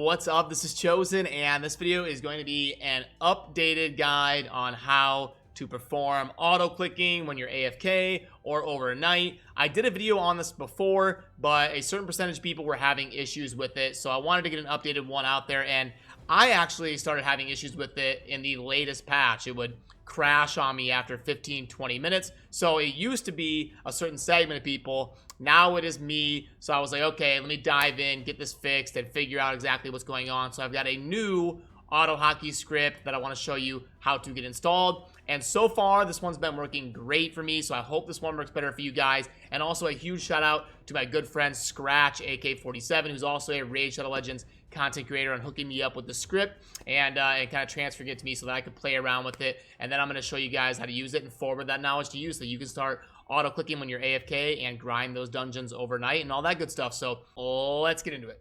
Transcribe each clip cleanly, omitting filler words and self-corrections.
What's up? This is Chosen, and this video is going to be an updated guide on how to perform auto clicking when you're AFK or overnight. I did a video on this before, but a certain percentage of people were having issues with it, so I wanted to get an updated one out there, and I actually started having issues with it in the latest patch. It would crash on me after 15-20 minutes. So it used to be a certain segment of people. Now it is me. So I was like, okay, let me dive in, get this fixed, and figure out exactly what's going on. So I've got a new auto hotkey script that I want to show you how to get installed. And so far, this one's been working great for me, so I hope this one works better for you guys. And also a huge shout out to my good friend Scratch AK47, who's also a Raid Shadow Legends content creator, and hooking me up with the script and kind of transferring it to me so that I could play around with it. And then I'm going to show you guys how to use it and forward that knowledge to you so that you can start auto clicking when you're AFK and grind those dungeons overnight and all that good stuff. So let's get into it.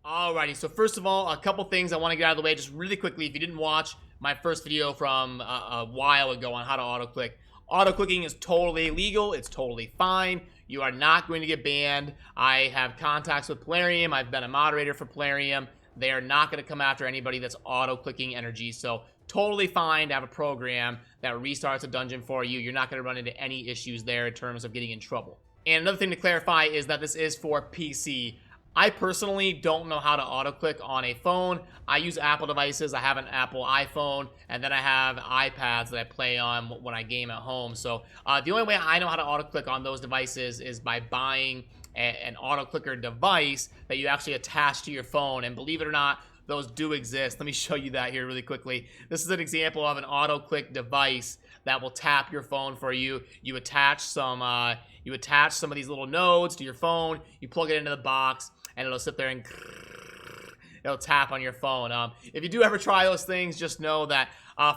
Alrighty, so first of all, a couple things I want to get out of the way just really quickly. If you didn't watch my first video from a while ago on how to auto click, auto clicking is totally legal. It's totally fine. You are not going to get banned. I have contacts with Plarium. I've been a moderator for Plarium. They are not going to come after anybody that's auto clicking energy. So totally fine to have a program that restarts a dungeon for you. You're not going to run into any issues there in terms of getting in trouble. And another thing to clarify is that this is for PC. I personally don't know how to auto click on a phone. I use Apple devices. I have an Apple iPhone, and then I have iPads that I play on when I game at home. So the only way I know how to auto click on those devices is by buying an auto clicker device that you actually attach to your phone. And believe it or not, those do exist. Let me show you that here really quickly. This is an example of an auto click device that will tap your phone for you. You attach some of these little nodes to your phone. You plug it into the box, and it'll sit there and it'll tap on your phone. If you do ever try those things, just know that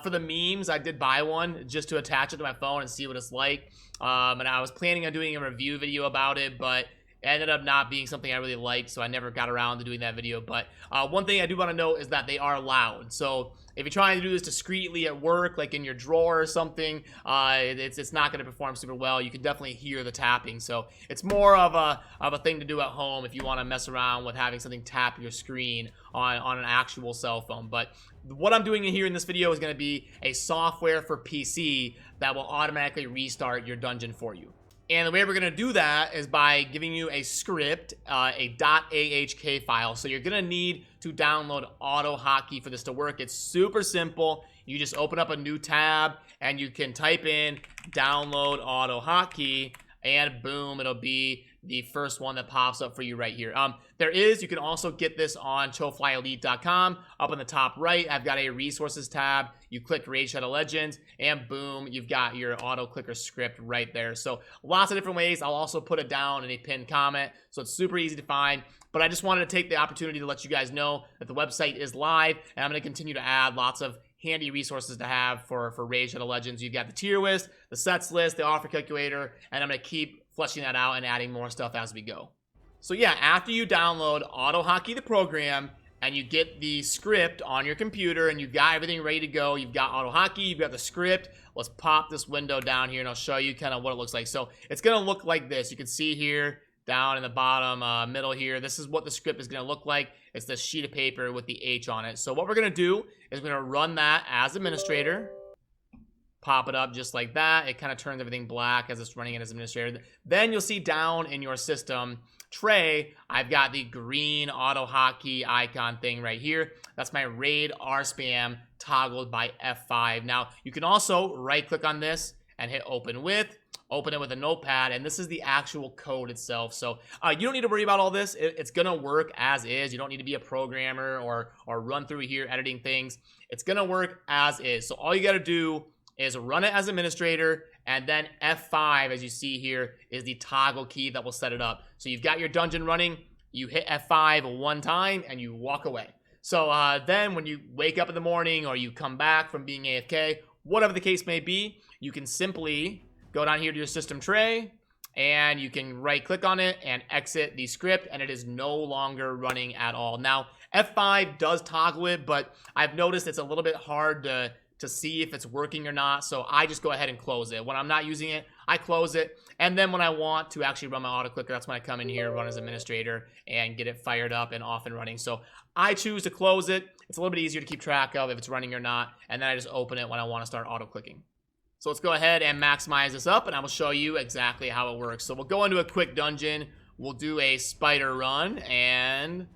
for the memes, I did buy one just to attach it to my phone and see what it's like. And I was planning on doing a review video about it, but it ended up not being something I really liked, so I never got around to doing that video. But one thing I do want to note is that they are loud. So if you're trying to do this discreetly at work, like in your drawer or something, it's not going to perform super well. You can definitely hear the tapping. So it's more of a thing to do at home if you want to mess around with having something tap your screen on an actual cell phone. But what I'm doing here in this video is going to be a software for PC that will automatically restart your dungeon for you. And the way we're going to do that is by giving you a script, a .ahk file. So you're going to need to download Auto Hotkey for this to work. It's super simple. You just open up a new tab and you can type in download Auto Hotkey, and boom, it'll be the first one that pops up for you right here. You can also get this on choflyelite.com. Up in the top right, I've got a resources tab. You click Raid Shadow Legends, and boom, you've got your auto clicker script right there. So lots of different ways. I'll also put it down in a pinned comment, so it's super easy to find. But I just wanted to take the opportunity to let you guys know that the website is live, and I'm going to continue to add lots of handy resources to have for Raid Shadow Legends. You've got the tier list, the sets list, the offer calculator, and I'm going to keep fleshing that out and adding more stuff as we go. So yeah, after you download Auto Hotkey the program and you get the script on your computer and you've got everything ready to go, you've got Auto Hotkey, you've got the script, let's pop this window down here and I'll show you kind of what it looks like. So it's going to look like this. You can see here down in the bottom middle here, this is what the script is going to look like. It's this sheet of paper with the H on it. So what we're going to do is we're going to run that as administrator. Pop it up just like that. It kind of turns everything black as it's running it as administrator. Then you'll see down in your system tray, I've got the green auto hotkey icon thing right here. That's my Raid RSpam toggled by F5. Now, you can also right click on this and hit open it with a notepad, and this is the actual code itself. So you don't need to worry about all this. It's gonna work as is. You don't need to be a programmer or run through here editing things. It's gonna work as is. So all you gotta do is run it as administrator, and then F5, as you see here, is the toggle key that will set it up. So you've got your dungeon running, you hit F5 one time, and you walk away. So then when you wake up in the morning or you come back from being AFK, whatever the case may be, you can simply go down here to your system tray, and you can right click on it and exit the script, and it is no longer running at all. Now, F5 does toggle it, but I've noticed it's a little bit hard to to see if it's working or not. So I just go ahead and close it. When I'm not using it, I close it. And then when I want to actually run my Autoclicker, that's when I come in here, run as administrator, and get it fired up and off and running. So I choose to close it. It's a little bit easier to keep track of if it's running or not. And then I just open it when I want to start auto-clicking. So let's go ahead and maximize this up, and I will show you exactly how it works. So we'll go into a quick dungeon. We'll do a spider run, and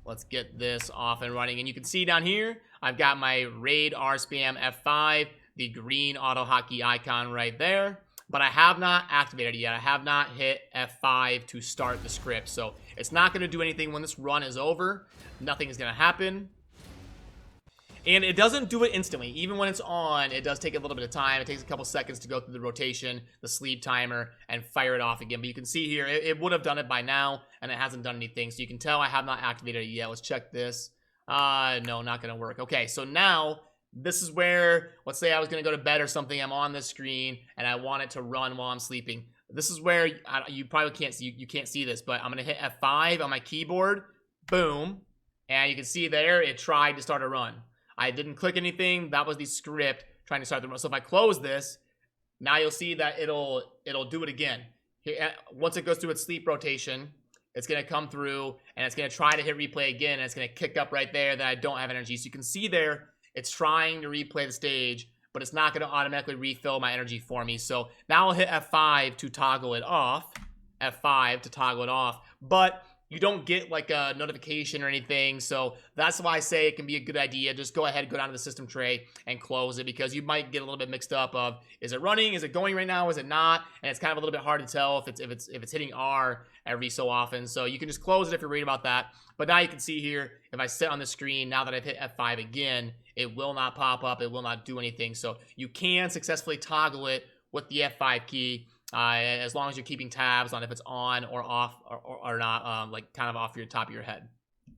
let's get this off and running. And you can see down here, I've got my raid RSpam F5, the green auto hotkey icon right there. But I have not activated it yet. I have not hit F5 to start the script. So it's not going to do anything when this run is over. Nothing is going to happen. And it doesn't do it instantly. Even when it's on, it does take a little bit of time. It takes a couple seconds to go through the rotation, the sleep timer, and fire it off again. But you can see here, it would have done it by now, and it hasn't done anything. So you can tell I have not activated it yet. Let's check this. No, not going to work. Okay, so now this is where, let's say I was going to go to bed or something. I'm on the screen, and I want it to run while I'm sleeping. This is where you probably can't see, you can't see this, but I'm going to hit F5 on my keyboard. Boom. And you can see there, it tried to start a run. I didn't click anything. That was the script trying to start the run. So if I close this, now you'll see that it'll do it again. Here, once it goes through its sleep rotation, it's going to come through, and it's going to try to hit replay again, and it's going to kick up right there that I don't have energy. So you can see there, it's trying to replay the stage, but it's not going to automatically refill my energy for me. So now I'll hit F5 to toggle it off. F5 to toggle it off. But you don't get like a notification or anything. So that's why I say it can be a good idea. Just go ahead, go down to the system tray and close it, because you might get a little bit mixed up of, is it running? Is it going right now? Is it not? And it's kind of a little bit hard to tell if it's hitting R every so often. So you can just close it if you're worried about that. But now you can see here, if I sit on the screen, now that I've hit F5 again, it will not pop up. It will not do anything. So you can successfully toggle it with the F5 key. As long as you're keeping tabs on if it's on or off or not, like kind of off your top of your head.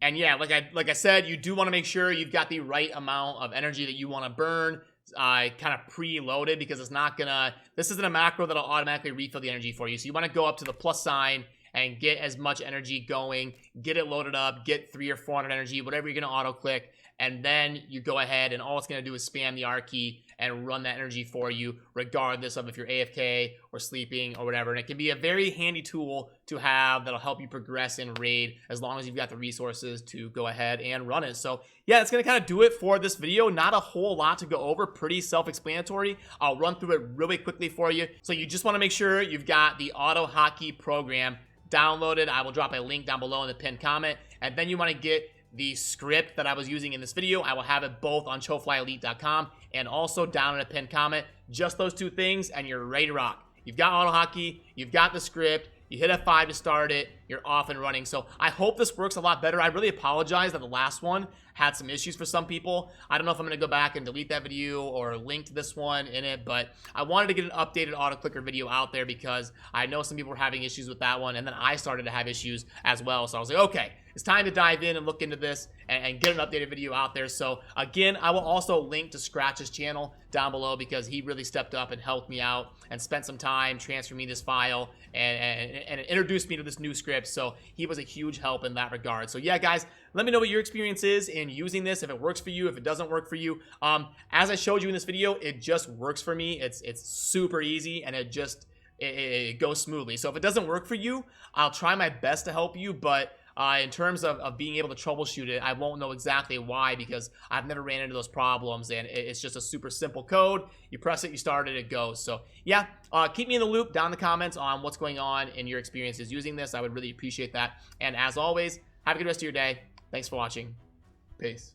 And yeah, like I said, you do want to make sure you've got the right amount of energy that you want to burn, kind of preloaded, because it's not gonna, this isn't a macro that'll automatically refill the energy for you. So you want to go up to the plus sign and get as much energy going, get it loaded up, get 300 or 400 energy, whatever you're gonna auto click, and then you go ahead and all it's going to do is spam the R key and run that energy for you, regardless of if you're AFK or sleeping or whatever. And it can be a very handy tool to have that'll help you progress in raid, as long as you've got the resources to go ahead and run it. So yeah, that's going to kind of do it for this video. Not a whole lot to go over, pretty self-explanatory. I'll run through it really quickly for you. So you just want to make sure you've got the auto hotkey program downloaded. I will drop a link down below in the pinned comment, and then you want to get the script that I was using in this video. I will have it both on choflyelite.com and also down in a pinned comment. Just those two things, and you're ready to rock. You've got auto hotkey, you've got the script, you hit F5 to start it, you're off and running. So I hope this works a lot better. I really apologize that the last one had some issues for some people. I don't know if I'm going to go back and delete that video or link to this one in it, but I wanted to get an updated Autoclicker video out there because I know some people were having issues with that one, and then I started to have issues as well. So I was like, okay, it's time to dive in and look into this and get an updated video out there. So again, I will also link to Scratch's channel down below, because he really stepped up and helped me out and spent some time transferring me this file and introduced me to this new script. So he was a huge help in that regard. So yeah, guys, let me know what your experience is in using this, if it works for you, if it doesn't work for you. As I showed you in this video, it just works for me. It's super easy, and it goes smoothly. So if it doesn't work for you, I'll try my best to help you, but in terms of being able to troubleshoot it, I won't know exactly why, because I've never ran into those problems, and it's just a super simple code. You press it, you start it, it goes. So yeah, keep me in the loop down in the comments on what's going on in your experiences using this. I would really appreciate that. And as always, have a good rest of your day. Thanks for watching. Peace.